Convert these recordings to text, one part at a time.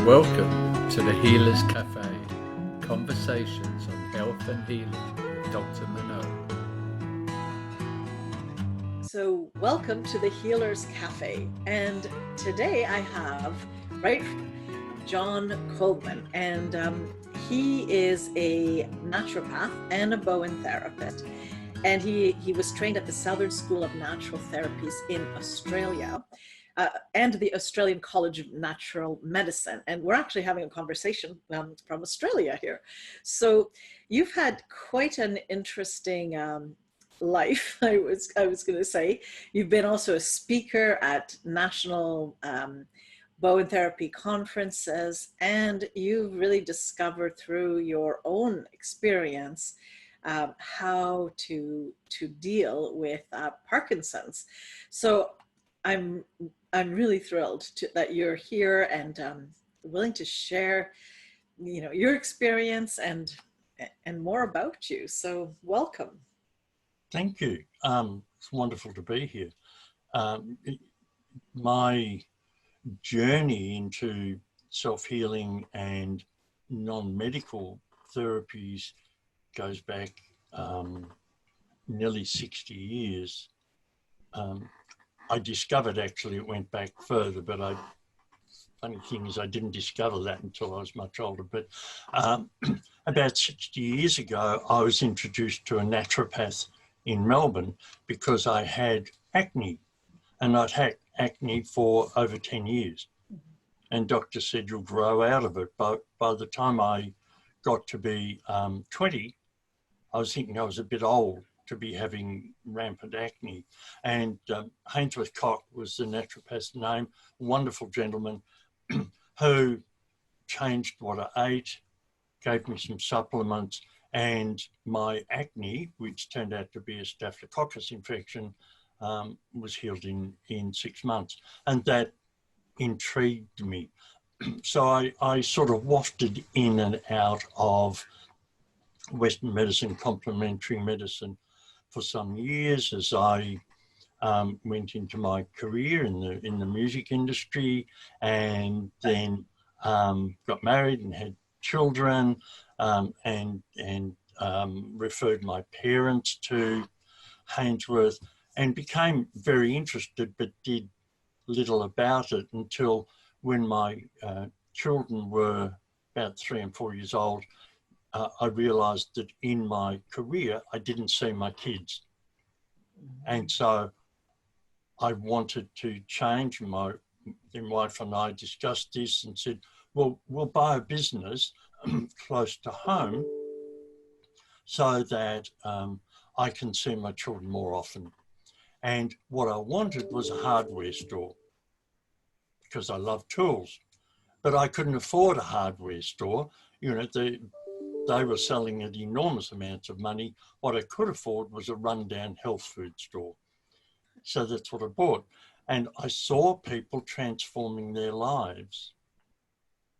Welcome to the Healers Café, conversations on health and healing with Dr. Manon. So welcome to the Healers Café, and today I have John Coleman, and he is a naturopath and a Bowen therapist, and he was trained at the Southern School of Natural Therapies in Australia. And the Australian College of Natural Medicine. And we're actually having a conversation from Australia here. So you've had quite an interesting life, I was going to say. You've been also a speaker at national Bowen therapy conferences, and you've really discovered through your own experience how to deal with Parkinson's. So I'm really thrilled that you're here and willing to share, your experience and more about you. So welcome. Thank you. It's wonderful to be here. My journey into self-healing and non-medical therapies goes back nearly 60 years. I discovered, actually, it went back further, but funny thing is I didn't discover that until I was much older. But about 60 years ago, I was introduced to a naturopath in Melbourne because I had acne, and I'd had acne for over 10 years. And doctor said, you'll grow out of it. But by the time I got to be 20, I was thinking I was a bit old to be having rampant acne. And Hainsworth Cock was the naturopath's name, wonderful gentleman who changed what I ate, gave me some supplements, and my acne, which turned out to be a staphylococcus infection, was healed in 6 months. And that intrigued me. So I sort of wafted in and out of Western medicine, complementary medicine, for some years as I went into my career in the music industry, and then got married and had children, and referred my parents to Hainsworth, and became very interested, but did little about it until when my children were about 3 and 4 years old. I realized that in my career, I didn't see my kids. And so I wanted to change. My wife and I discussed this and said, well, we'll buy a business close to home so that I can see my children more often. And what I wanted was a hardware store because I love tools, but I couldn't afford a hardware store. They were selling at enormous amounts of money. What I could afford was a rundown health food store. So that's what I bought. And I saw people transforming their lives.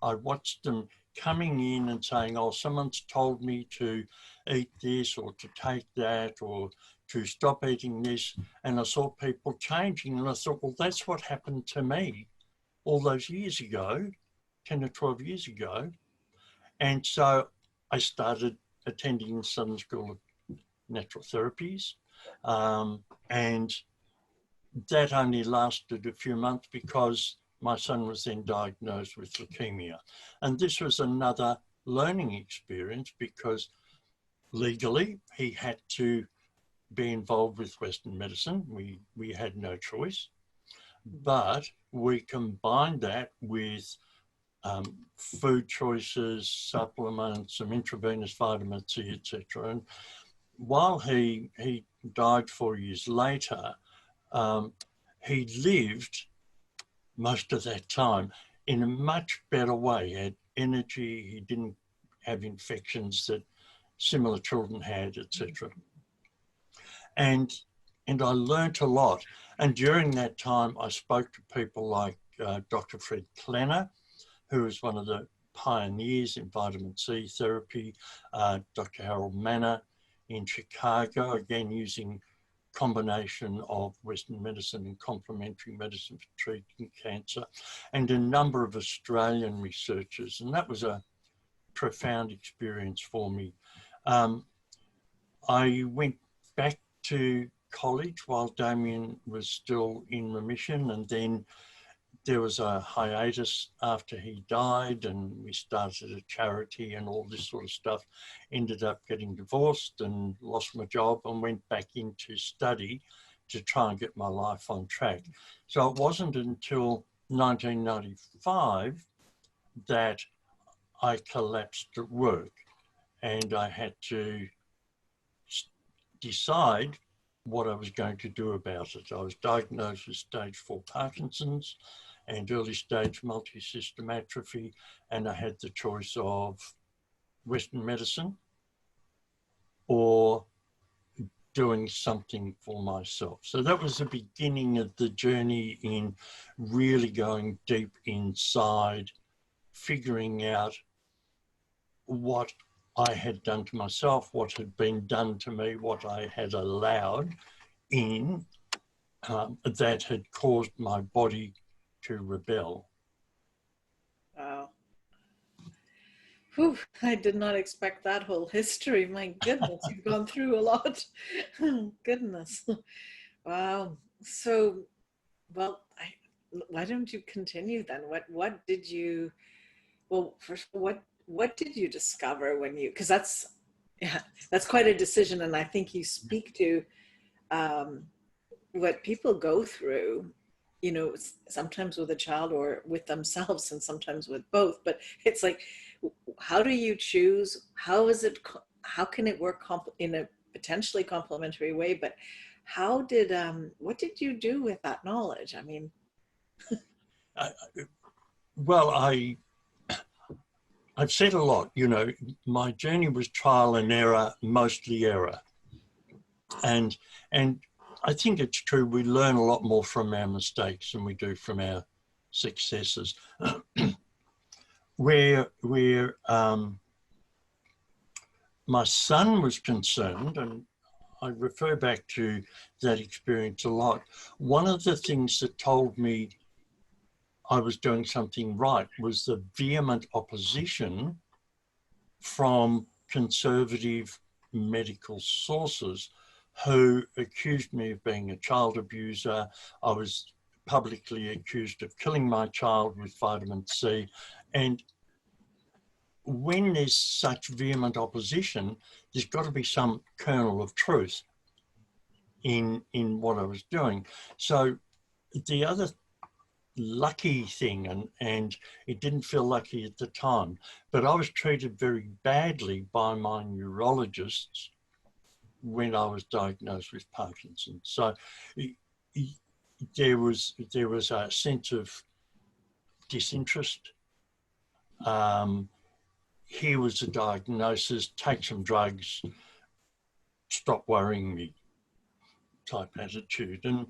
I watched them coming in and saying, oh, someone's told me to eat this or to take that or to stop eating this. And I saw people changing, and I thought, well, that's what happened to me all those years ago, 10 or 12 years ago. And so I started attending the Southern School of Natural Therapies, and that only lasted a few months because my son was then diagnosed with leukemia. And this was another learning experience because legally he had to be involved with Western medicine. We had no choice, but we combined that with food choices, supplements, some intravenous vitamin C, etc. And while he died 4 years later, he lived most of that time in a much better way. He had energy, he didn't have infections that similar children had, etc. And I learnt a lot. And during that time, I spoke to people like Dr. Fred Klenner, who was one of the pioneers in vitamin C therapy, Dr. Harold Manner in Chicago, again using combination of Western medicine and complementary medicine for treating cancer, and a number of Australian researchers. And that was a profound experience for me. I went back to college while Damien was still in remission, and then there was a hiatus after he died, and we started a charity and all this sort of stuff. Ended up getting divorced and lost my job and went back into study to try and get my life on track. So it wasn't until 1995 that I collapsed at work, and I had to decide what I was going to do about it. I was diagnosed with stage 4 Parkinson's and early stage multi-system atrophy, and I had the choice of Western medicine or doing something for myself. So that was the beginning of the journey in really going deep inside, figuring out what I had done to myself, what had been done to me, what I had allowed in that had caused my body to rebel. Wow. Whew, I did not expect that whole history. My goodness, you've gone through a lot. Goodness. Wow. So, well, why don't you continue then? What did you, well, first, what did you discover when you, because that's quite a decision. And I think you speak to what people go through, you know, sometimes with a child or with themselves and sometimes with both, but it's like, how do you choose? How can it work in a potentially complementary way? But what did you do with that knowledge? I mean, well, I've said a lot, you know, my journey was trial and error, mostly error. And I think it's true, we learn a lot more from our mistakes than we do from our successes. where my son was concerned, and I refer back to that experience a lot, one of the things that told me I was doing something right was the vehement opposition from conservative medical sources who accused me of being a child abuser. I was publicly accused of killing my child with vitamin C. And when there's such vehement opposition, there's got to be some kernel of truth in what I was doing. So the other lucky thing, and it didn't feel lucky at the time, but I was treated very badly by my neurologists when I was diagnosed with Parkinson. So there was a sense of disinterest. Here was the diagnosis, take some drugs, stop worrying me type attitude. And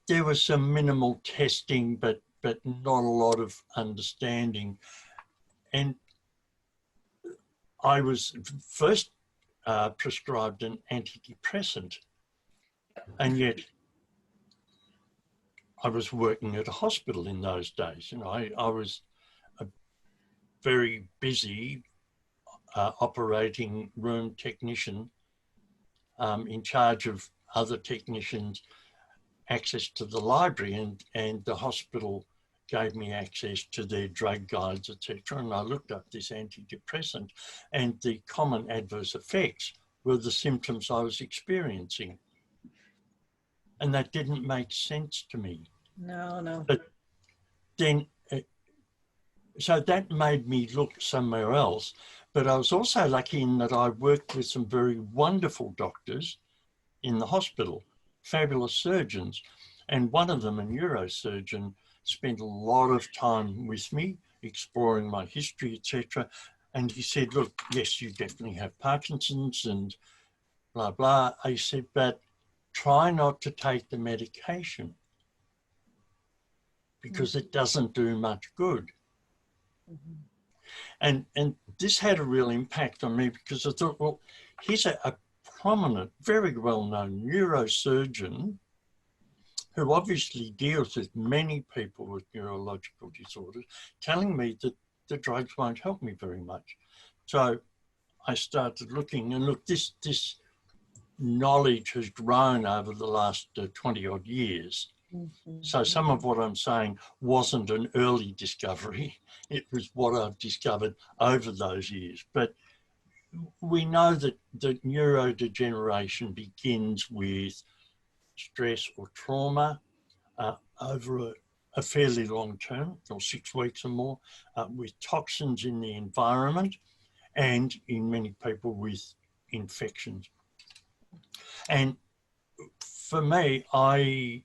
there was some minimal testing, but not a lot of understanding. And I was first prescribed an antidepressant, and yet I was working at a hospital in those days. You know, I was a very busy operating room technician in charge of other technicians, access to the library, and the hospital gave me access to their drug guides, etc. And I looked up this antidepressant, and the common adverse effects were the symptoms I was experiencing. And that didn't make sense to me. No. But then, so that made me look somewhere else. But I was also lucky in that I worked with some very wonderful doctors in the hospital, fabulous surgeons. And one of them, a neurosurgeon, spent a lot of time with me, exploring my history, etc. And he said, look, yes, you definitely have Parkinson's and blah, blah. I said, but try not to take the medication because it doesn't do much good. And this had a real impact on me because I thought, well, here's a prominent, very well-known neurosurgeon who obviously deals with many people with neurological disorders, telling me that the drugs won't help me very much. So I started looking, and look, this knowledge has grown over the last 20 odd years. So some of what I'm saying wasn't an early discovery. It was what I've discovered over those years. But we know that neurodegeneration begins with stress or trauma over a fairly long term, or 6 weeks or more, with toxins in the environment, and in many people with infections. And for me, I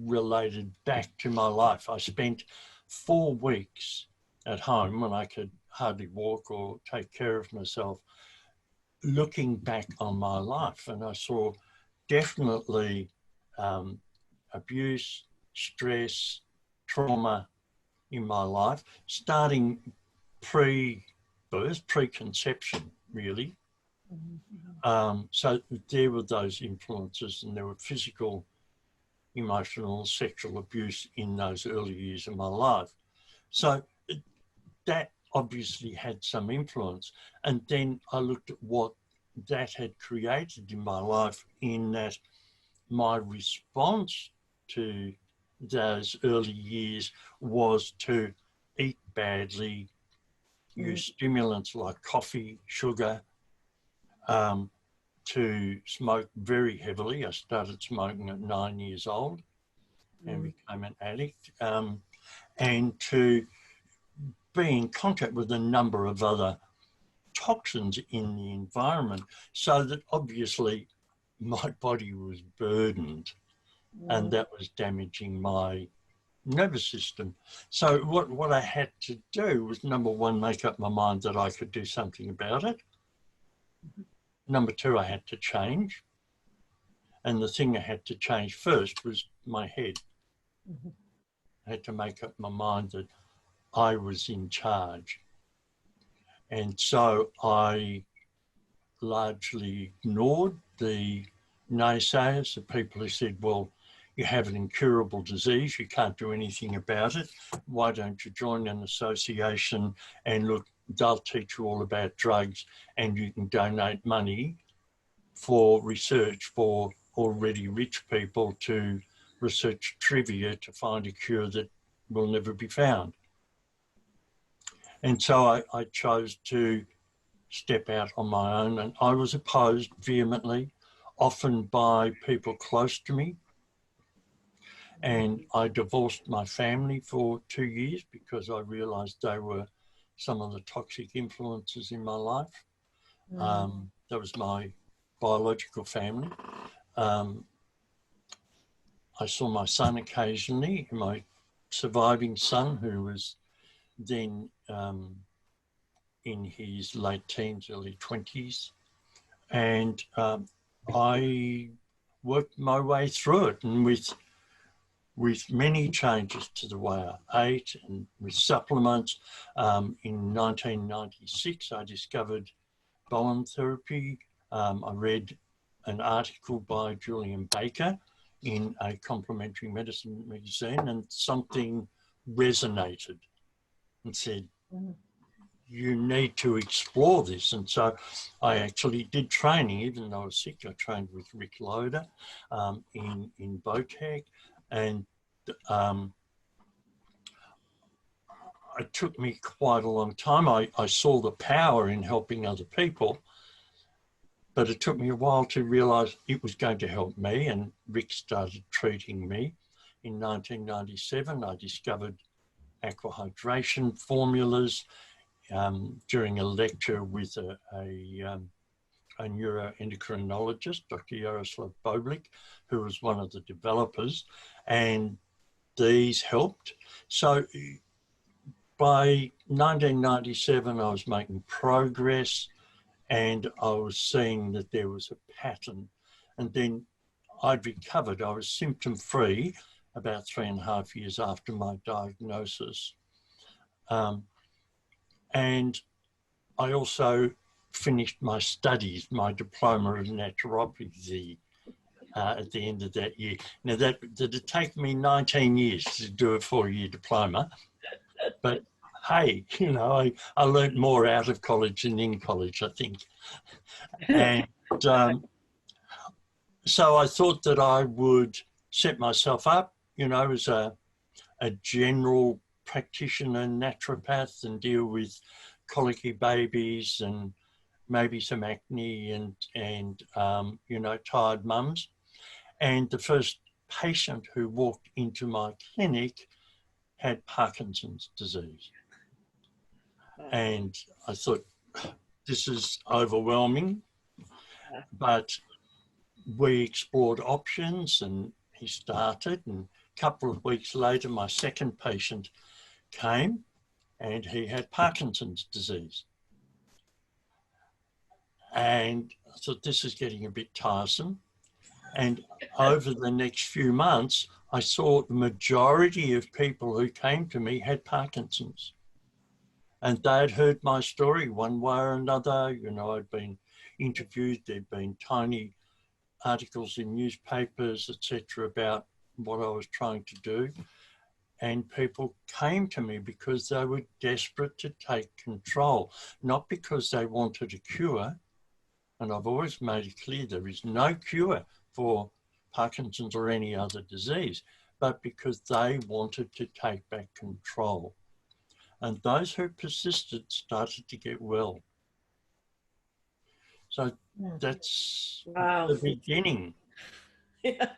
related back to my life. I spent 4 weeks at home when I could hardly walk or take care of myself, looking back on my life, and I saw definitely abuse, stress, trauma in my life, starting pre-birth, preconception, really. So there were those influences, and there were physical, emotional, sexual abuse in those early years of my life. So that obviously had some influence. And then I looked at what that had created in my life, in that my response to those early years was to eat badly, use stimulants like coffee, sugar, to smoke very heavily. I started smoking at 9 years old and became an addict, and to be in contact with a number of other toxins in the environment, so that obviously my body was burdened, and that was damaging my nervous system. So what I had to do was, number one, make up my mind that I could do something about it. Number two, I had to change. And the thing I had to change first was my head. I had to make up my mind that I was in charge. And so I largely ignored the naysayers, the people who said, well, you have an incurable disease, you can't do anything about it. Why don't you join an association, and look, they'll teach you all about drugs, and you can donate money for research for already rich people to research trivia to find a cure that will never be found. And so I chose to step out on my own, and I was opposed vehemently, often by people close to me. And I divorced my family for 2 years because I realised they were some of the toxic influences in my life. That was my biological family. I saw my son occasionally, my surviving son, who was then in his late teens, early 20s. And I worked my way through it, and with many changes to the way I ate and with supplements. In 1996, I discovered Pollen Therapy. I read an article by Julian Baker in a complementary medicine magazine, and something resonated and said, you need to explore this. And so I actually did training, even though I was sick. I trained with Rick Loader in Botag. And it took me quite a long time. I saw the power in helping other people, but it took me a while to realise it was going to help me, and Rick started treating me. In 1997, I discovered aqua hydration formulas during a lecture with a neuroendocrinologist, Dr. Jaroslav Boblik, who was one of the developers, and these helped. So by 1997, I was making progress, and I was seeing that there was a pattern. And then I'd recovered. I was symptom-free about 3.5 years after my diagnosis. And I also finished my studies, my diploma in naturopathy at the end of that year. Now that it'd take me 19 years to do a 4-year diploma, but hey, you know, I learned more out of college than in college, I think. And so I thought that I would set myself up, you know, as a general practitioner naturopath and deal with colicky babies and maybe some acne and you know, tired mums. And the first patient who walked into my clinic had Parkinson's disease. And I thought, this is overwhelming, but we explored options and he started, and a couple of weeks later, my second patient came and he had Parkinson's disease. And I thought, this is getting a bit tiresome. And over the next few months, I saw the majority of people who came to me had Parkinson's. And they'd heard my story one way or another. You know, I'd been interviewed, there'd been tiny articles in newspapers, etc., about what I was trying to do. And people came to me because they were desperate to take control, not because they wanted a cure. And I've always made it clear there is no cure for Parkinson's or any other disease, but because they wanted to take back control. And those who persisted started to get well. So that's the beginning. Yeah.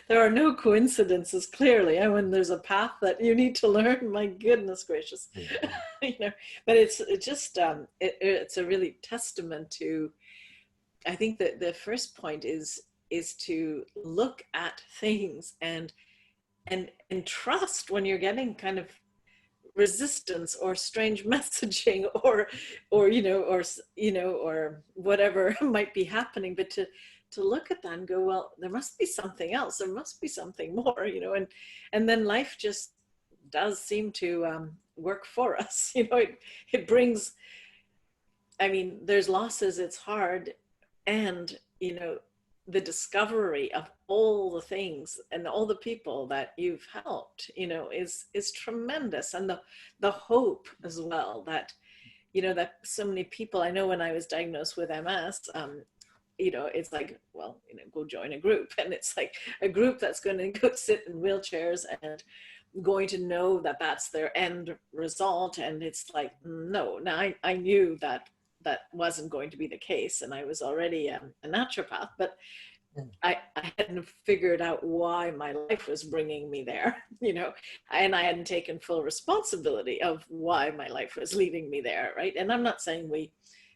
There are no coincidences, clearly. And when there's a path that you need to learn, my goodness gracious. Yeah. You know, but it's just it's a really testament to, I think that the first point is to look at things and trust when you're getting kind of resistance or strange messaging or whatever might be happening, but to look at that and go, well, there must be something else, there must be something more, you know, and then life just does seem to work for us. You know, it brings, I mean, there's losses, it's hard, and you know, the discovery of all the things and all the people that you've helped, you know, is tremendous. And the hope as well that, you know, that so many people, I know when I was diagnosed with MS, you know, it's like, well, you know, go join a group. And it's like a group that's going to go sit in wheelchairs and going to know that that's their end result. And it's like, no, now I knew that wasn't going to be the case. And I was already a naturopath, but I hadn't figured out why my life was bringing me there, you know, and I hadn't taken full responsibility of why my life was leading me there, right? And I'm not saying we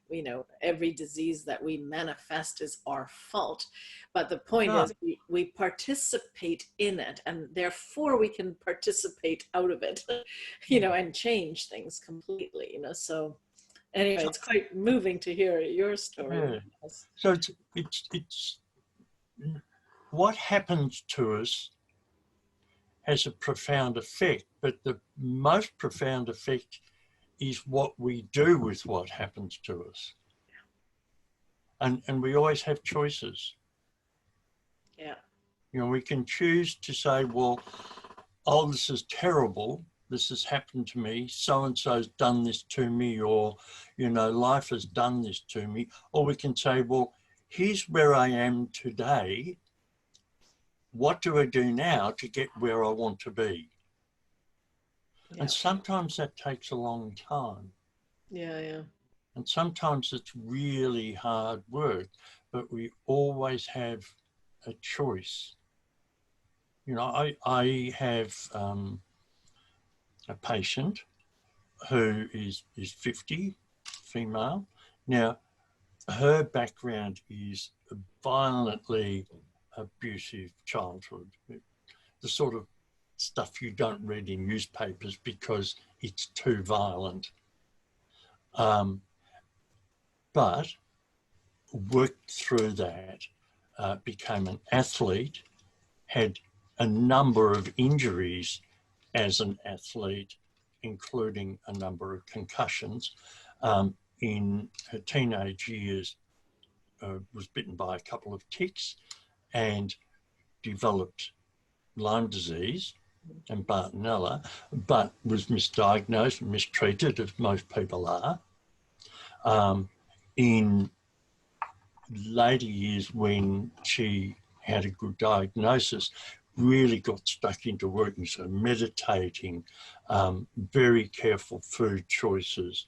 know every disease that we manifest is our fault, but the point is we participate in it, and therefore we can participate out of it, you know, and change things completely, you know. So anyway, it's quite moving to hear your story. Yeah. So it's what happens to us has a profound effect, but the most profound effect is what we do with what happens to us. And we always have choices. Yeah. You know, we can choose to say, well, oh, this is terrible, this has happened to me, so-and-so's done this to me, or, you know, life has done this to me. Or we can say, well, here's where I am today. What do I do now to get where I want to be? Yeah. And sometimes that takes a long time. Yeah. And sometimes it's really hard work, but we always have a choice. You know, I have a patient who is 50, female. Now, her background is a violently abusive childhood, the sort of stuff you don't read in newspapers because it's too violent. But worked through that, became an athlete, had a number of injuries as an athlete, including a number of concussions. in her teenage years was bitten by a couple of ticks and developed Lyme disease and Bartonella, but was misdiagnosed and mistreated, as most people are. In later years, when she had a good diagnosis, really got stuck into working, so meditating, very careful food choices,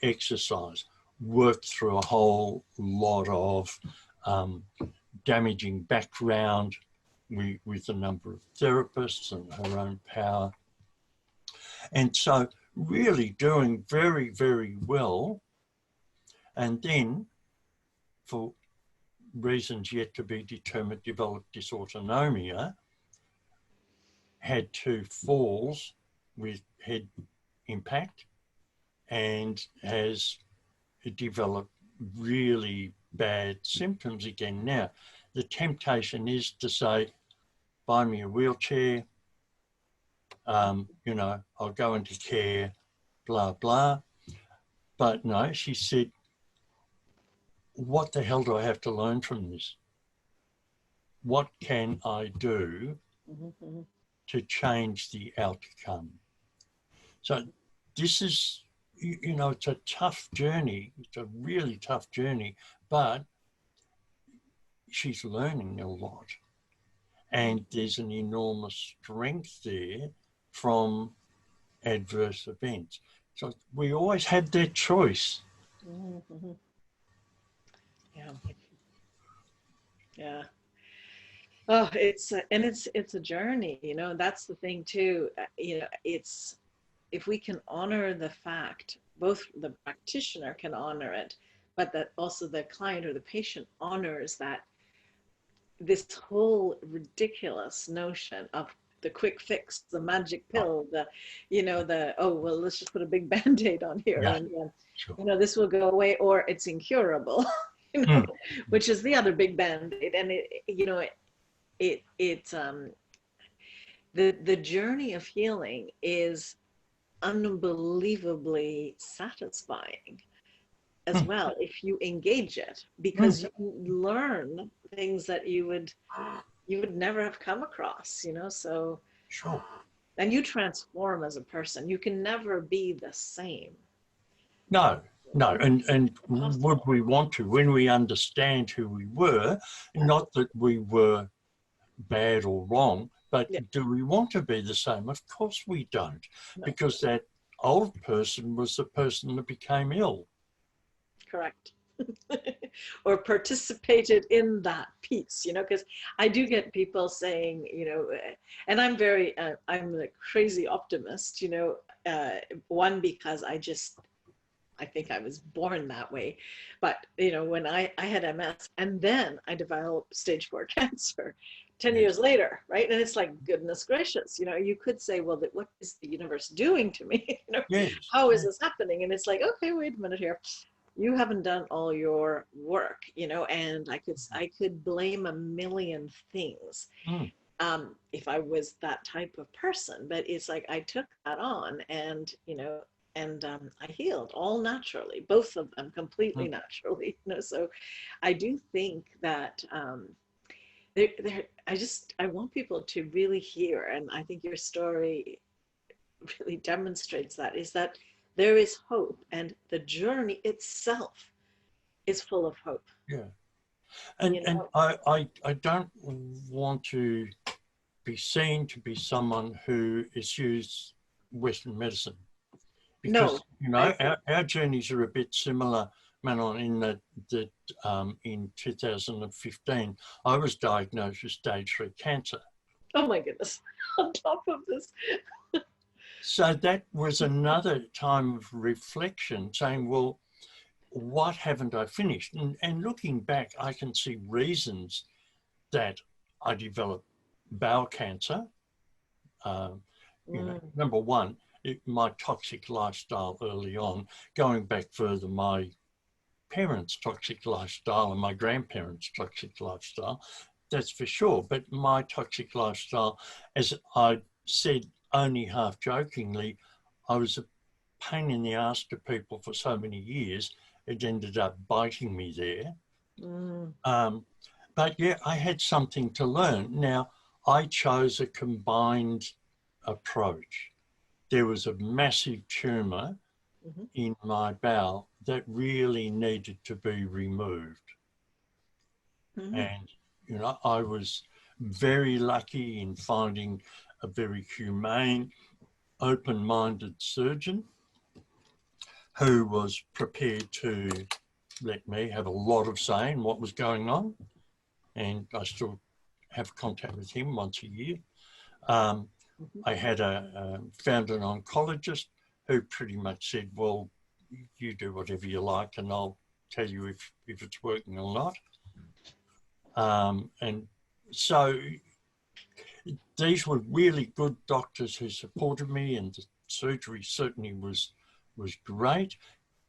exercise, worked through a whole lot of damaging background with a number of therapists and her own power. And so really doing very, very well. And then, for reasons yet to be determined, developed dysautonomia, had 2 falls with head impact, and has developed really bad symptoms again. Now, the temptation is to say, buy me a wheelchair, you know, I'll go into care, blah, blah. But no, she said, what the hell do I have to learn from this? What can I do to change the outcome? So this is, you know, it's a tough journey. It's a really tough journey, but she's learning a lot. And there's an enormous strength there from adverse events. So we always had that choice. Yeah. Yeah. Oh, it's a journey, you know. That's the thing too. You know, it's, if we can honor the fact, both the practitioner can honor it, but that also the client or the patient honors that this whole ridiculous notion of the quick fix, the magic pill, the, you know, the, oh, well, let's just put a big Band-Aid on here, Yeah, and sure. you know, this will go away, or it's incurable, you know, which is the other big Band-Aid. And it, you know, the journey of healing is unbelievably satisfying as well if you engage it, because you learn things that you would never have come across, you know. So Sure. And you transform as a person. You can never be the same. No, and would we want to, when we understand who we were, not that we were bad or wrong, but do we want to be the same? Of course we don't, because that old person was the person that became ill. Correct. Or participated in that piece, you know, because I do get people saying, you know, and I'm very, I'm a crazy optimist, you know, one, because I think I was born that way. But, you know, when I had MS and then I developed stage 4 cancer 10 years later, right? And it's like, goodness gracious, you know, you could say, well, what is the universe doing to me? You know, how is this happening? And it's like, okay, wait a minute here. You haven't done all your work, you know, and I could blame a million things if I was that type of person. But it's like, I took that on, and, you know, and I healed all naturally, both of them completely naturally, you know. So I do think that I want people to really hear, and I think your story really demonstrates that, is that there is hope, and the journey itself is full of hope. Yeah. And, you know? And I don't want to be seen to be someone who eschews Western medicine. Because, you know, our journeys are a bit similar, Manon, in that in 2015, I was diagnosed with stage 3 cancer. Oh my goodness, on top of this. So that was another time of reflection, saying, well, what haven't I finished? And looking back, I can see reasons that I developed bowel cancer. You know, number one, my toxic lifestyle early on. Going back further, my parents' toxic lifestyle and my grandparents' toxic lifestyle, that's for sure. But my toxic lifestyle, as I said only half jokingly, I was a pain in the ass to people for so many years, it ended up biting me there. Mm. But yeah, I had something to learn. Now, I chose a combined approach. There was a massive tumor Mm-hmm. in my bowel that really needed to be removed. Mm-hmm. And, you know, I was very lucky in finding a very humane, open-minded surgeon who was prepared to let me have a lot of say in what was going on. And I still have contact with him once a year. I had found an oncologist who pretty much said, well, you do whatever you like and I'll tell you if it's working or not. And so these were really good doctors who supported me, and the surgery certainly was great.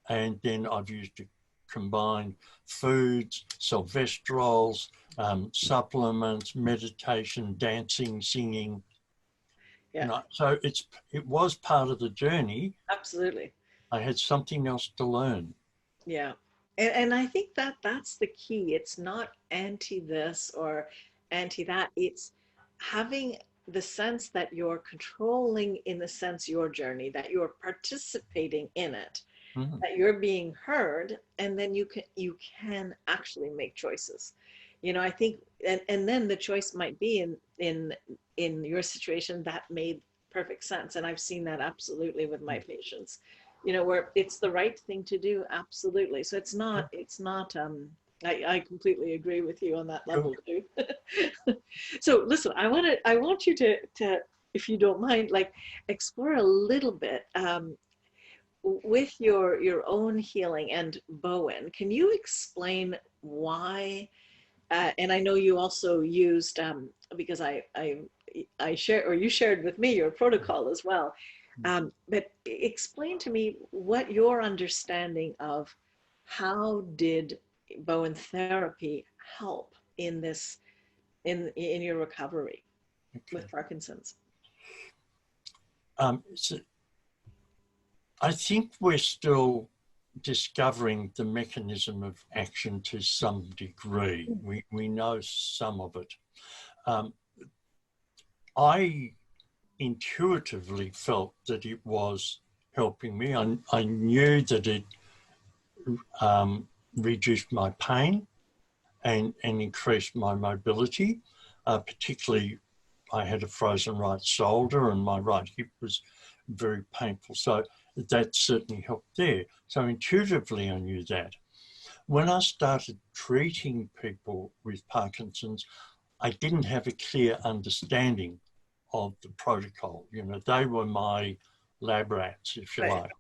And then I've used to combine foods, sylvestrols, supplements, meditation, dancing, singing. Yeah. You know, so it was part of the journey. Absolutely. I had something else to learn. Yeah. And I think that's the key. It's not anti this or anti that. It's having the sense that you're controlling, in the sense, your journey, that you're participating in it, Mm-hmm. that you're being heard, and then you can actually make choices. You know, I think, and then the choice might be in your situation that made perfect sense. And I've seen that absolutely with my patients, you know, where it's the right thing to do. Absolutely. So it's not I completely agree with you on that level too. So listen, I want you to, if you don't mind, like, explore a little bit with your own healing and Bowen. Can you explain why? And I know you also used, because I shared, or you shared with me, your protocol as well. But explain to me what your understanding of how did Bowen therapy help in this, in your recovery with Parkinson's? So I think we're still discovering the mechanism of action to some degree. We know some of it. I intuitively felt that it was helping me. I knew that it reduced my pain and increased my mobility. Particularly, I had a frozen right shoulder and my right hip was very painful. So that certainly helped there. So intuitively, I knew that. When I started treating people with Parkinson's, I didn't have a clear understanding of the protocol. You know, they were my lab rats, if you like.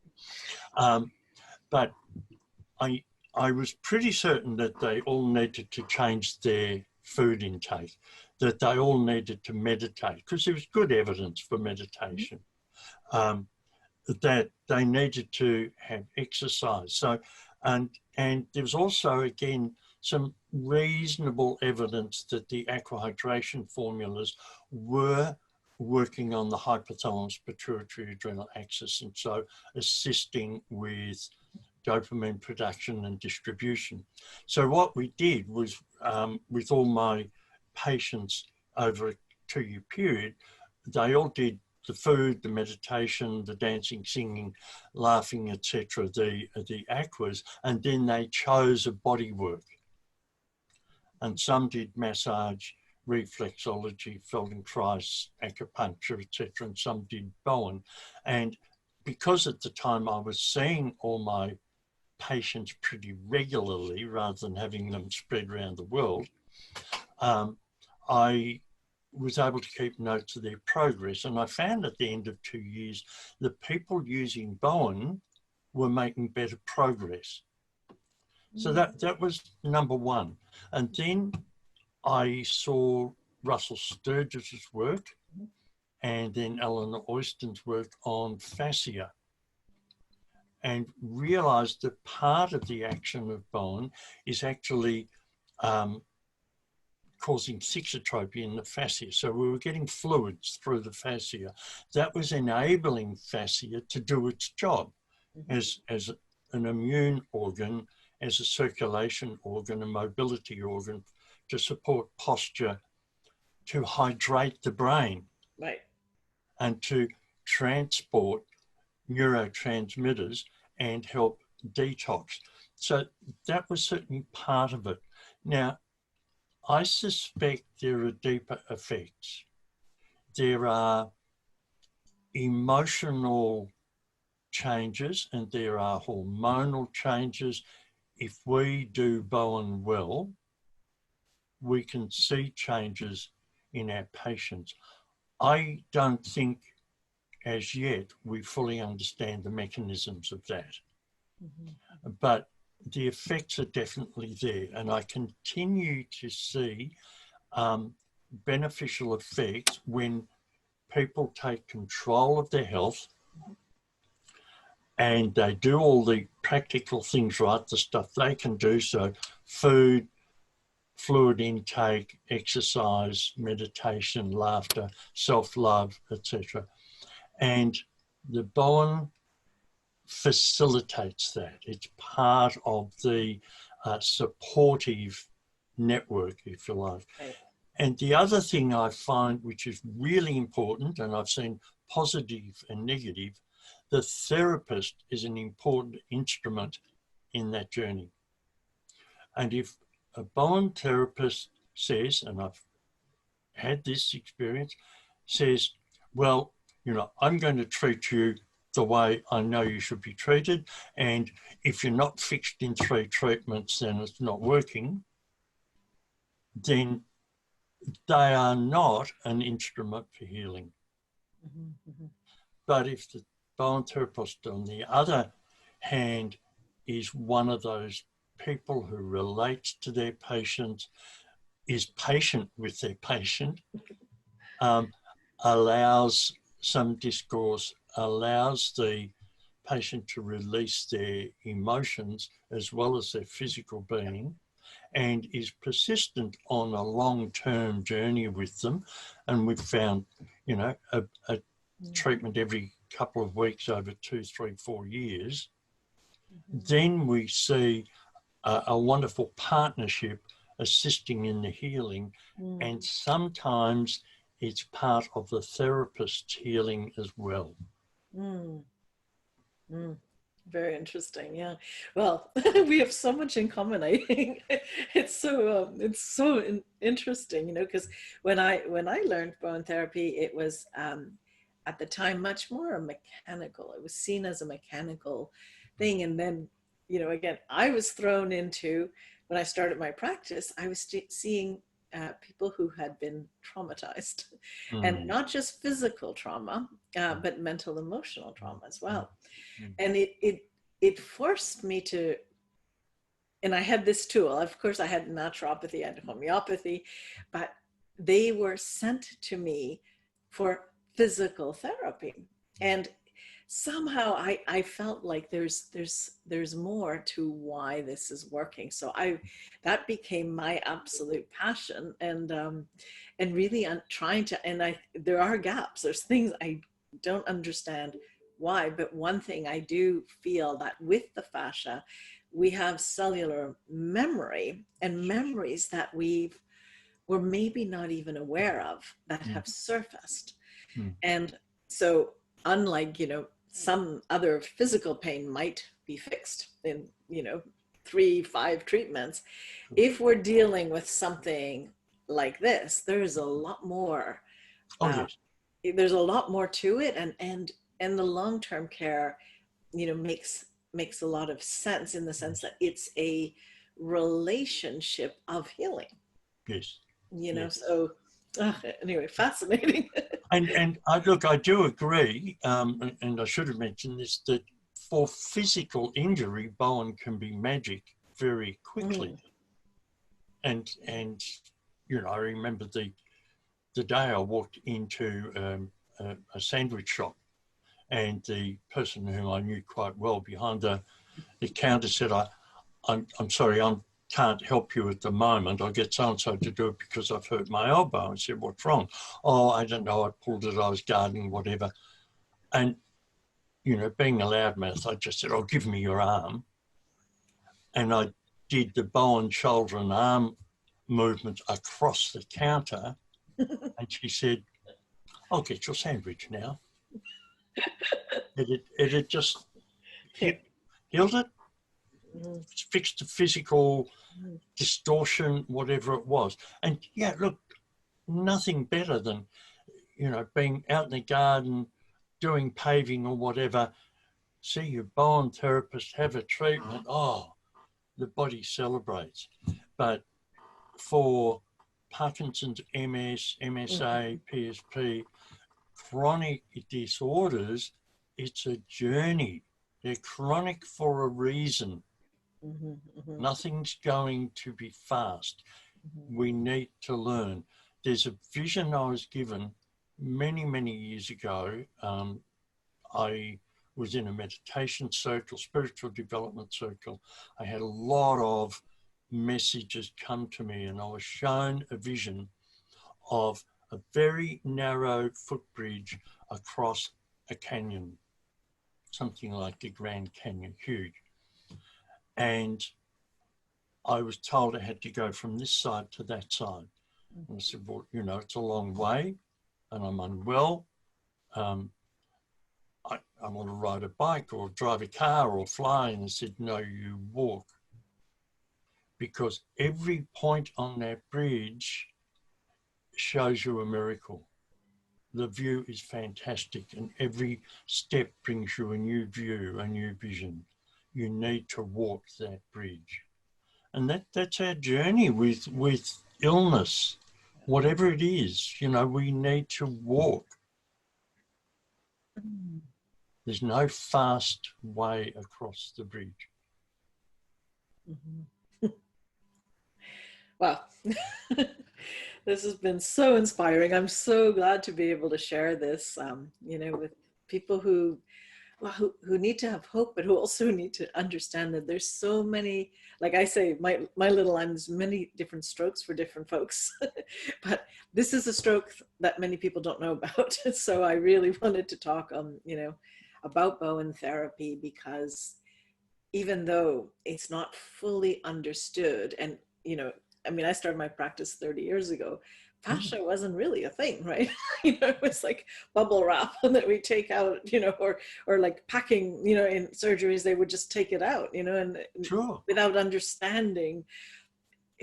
But I was pretty certain that they all needed to change their food intake, that they all needed to meditate, because there was good evidence for meditation, that they needed to have exercise. So, and there was also, again, some reasonable evidence that the aqua hydration formulas were working on the hypothalamus pituitary adrenal axis, and so assisting with dopamine production and distribution. So what we did was, with all my patients over a 2-year period, they all did the food, the meditation, the dancing, singing, laughing, etc., the aquas, and then they chose a bodywork. And some did massage, reflexology, Feldenkrais, acupuncture, etc., and some did Bowen. And because at the time I was seeing all my patients pretty regularly rather than having them spread around the world, I was able to keep notes of their progress. And I found at the end of 2 years, the people using Bowen were making better progress. So that was number one. And then I saw Russell Sturgis's work and then Eleanor Oyston's work on fascia, and realized that part of the action of Bowen is actually causing thixotropy in the fascia. So we were getting fluids through the fascia. That was enabling fascia to do its job as an immune organ as a circulation organ, a mobility organ to support posture, to hydrate the brain, Right. and to transport neurotransmitters and help detox. So that was certainly part of it. Now, I suspect there are deeper effects. There are emotional changes and there are hormonal changes. If we do Bowen well, we can see changes in our patients. I don't think as yet we fully understand the mechanisms of that. Mm-hmm. But the effects are definitely there, and I continue to see beneficial effects when people take control of their health and they do all the practical things right, the stuff they can do, so food, fluid intake, exercise, meditation, laughter, self-love, etc. And the Bowen facilitates that. It's part of the supportive network, if you like. Right. And the other thing I find, which is really important, and I've seen positive and negative, the therapist is an important instrument in that journey. And if a Bowen therapist says, and I've had this experience, says, well, you know, I'm going to treat you the way I know you should be treated, and if you're not fixed in 3 treatments, then it's not working, then they are not an instrument for healing. Mm-hmm, mm-hmm. But if the Bowen therapist, on the other hand, is one of those people who relates to their patient, is patient with their patient, allows some discourse, allows the patient to release their emotions as well as their physical being, and is persistent on a long-term journey with them. And we've found, you know, a treatment every couple of weeks over 2, 3, 4 years. Mm-hmm. Then we see a wonderful partnership assisting in the healing. Mm. And sometimes it's part of the therapist's healing as well. Mm. Mm. Very interesting. Yeah. Well, we have so much in common. I think it's so interesting, you know, because when I learned Bowen therapy, it was at the time much more mechanical. It was seen as a mechanical thing, and then, you know, again, I was thrown into, when I started my practice, I was seeing people who had been traumatized, and not just physical trauma, but mental, emotional trauma as well. And it forced me to, and I had this tool. Of course, I had naturopathy, I had homeopathy, but they were sent to me for physical therapy. And somehow I felt like there's more to why this is working. So that became my absolute passion, and really I'm trying to, and there are gaps, there's things I don't understand why, but one thing I do feel that with the fascia, we have cellular memory and memories that we're maybe not even aware of that have surfaced. And so unlike, you know, some other physical pain might be fixed in, you know, 3-5 treatments. If we're dealing with something like this, there's a lot more. Yes. There's a lot more to it, and the long-term care, you know, makes a lot of sense in the sense that it's a relationship of healing. Yes. You know, so anyway, fascinating. And I do agree, and I should have mentioned this, that for physical injury, Bowen can be magic very quickly. And you know, I remember the day I walked into a sandwich shop, and the person whom I knew quite well behind the counter said, I'm sorry, I can't help you at the moment. I'll get so-and-so to do it because I've hurt my elbow. I said, what's wrong? Oh, I don't know, I pulled it, I was gardening, whatever. And, being a loudmouth, I just said, "Oh, give me your arm." And I did the Bowen shoulder and arm movements across the counter. And she said, "I'll get your sandwich now." It had just healed it, fixed the physical distortion, whatever it was. And yeah, look, nothing better than, being out in the garden, doing paving or whatever, see your Bowen therapist, have a treatment. Oh, the body celebrates. But for Parkinson's, MS, MSA, PSP, chronic disorders, it's a journey. They're chronic for a reason. Nothing's going to be fast. We need to learn. There's a vision I was given many, many years ago. I was in a meditation circle, spiritual development circle. I had a lot of messages come to me, and I was shown a vision of a very narrow footbridge across a canyon, something like the Grand Canyon, huge. And I was told I had to go from this side to that side. And I said, "Well, it's a long way and I'm unwell. I want to ride a bike or drive a car or fly." And I said, "No, you walk." Because every point on that bridge shows you a miracle. The view is fantastic, and every step brings you a new view, a new vision. You need to walk that bridge. And that's our journey with illness, whatever it is, we need to walk. There's no fast way across the bridge. Wow. This has been so inspiring. I'm so glad to be able to share this, with people who need to have hope, but who also need to understand that there's so many, like I say, my little line, there's many different strokes for different folks. But this is a stroke that many people don't know about. So I really wanted to talk, about Bowen therapy, because even though it's not fully understood, and, I started my practice 30 years ago. Fascia wasn't really a thing, right? It was like bubble wrap that we take out, or like packing, in surgeries, they would just take it out, and Sure. Without understanding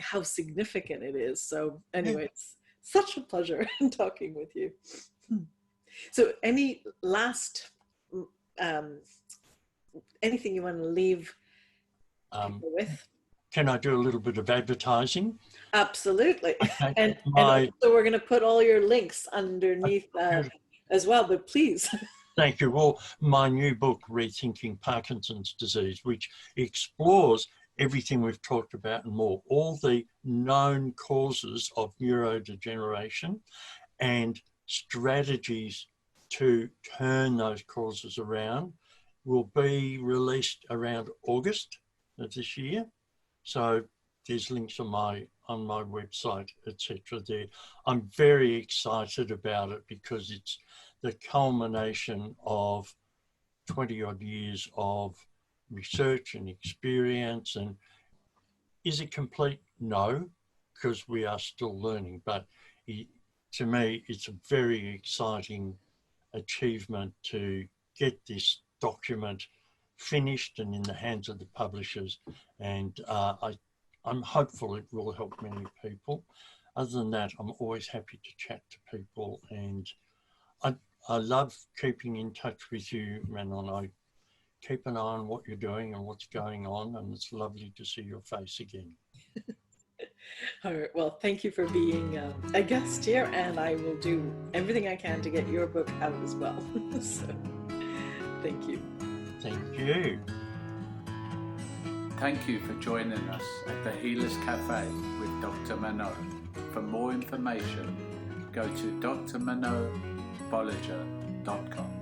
how significant it is. So anyway, It's such a pleasure talking with you. So any last, anything you want to leave people with? Can I do a little bit of advertising? Absolutely. Okay. And also we're going to put all your links underneath as well, but please. Thank you. Well, my new book, Rethinking Parkinson's Disease, which explores everything we've talked about and more, all the known causes of neurodegeneration and strategies to turn those causes around, will be released around August of this year. So there's links on my website, etc. there. I'm very excited about it because it's the culmination of 20 odd years of research and experience. And is it complete? No, because we are still learning. But to me, it's a very exciting achievement to get this document finished and in the hands of the publishers. And I'm hopeful it will help many people. Other than that, I'm always happy to chat to people, and I love keeping in touch with you, Manon. I keep an eye on what you're doing and what's going on, and it's lovely to see your face again. All right. Well, thank you for being a guest here, and I will do everything I can to get your book out as well. So, thank you. Thank you. Thank you for joining us at the Healers Café with Dr. Manon. For more information, go to drmanonbolliger.com.